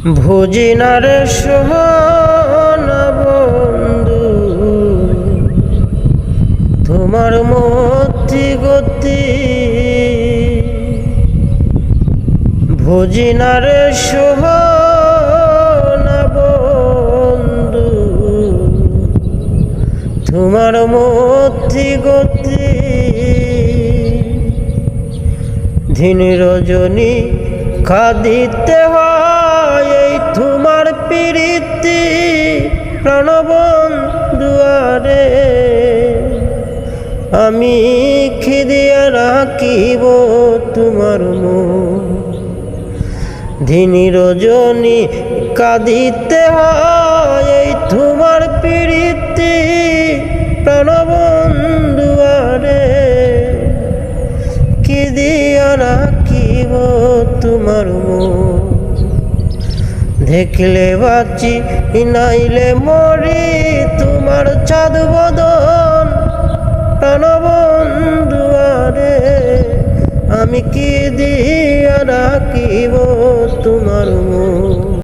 ভুজিনার সমান বন্ধু তোমার মতি গতি, ভুজিনার সমান বন্ধু তোমার মতি গতি। দিন রজনী কাঁদিতে হয় এই তোমার প্রীতি প্রাণবন্ধুয়ারে, আমি খিদিয়া রাখিব তোমার মুখ। দিন রজনী কাঁদিতে হয় এই তোমার প্রীতি প্রাণবন্ধুয়ারে, খিদিয়া রাখিব তোমার মুখ। দেখলে বাঁচি নাইলে মরি তোমার চাঁদ বদন প্রাণবন্ধুয়ারে, আমি কি দিয়া রাখিব তোমার মুখ।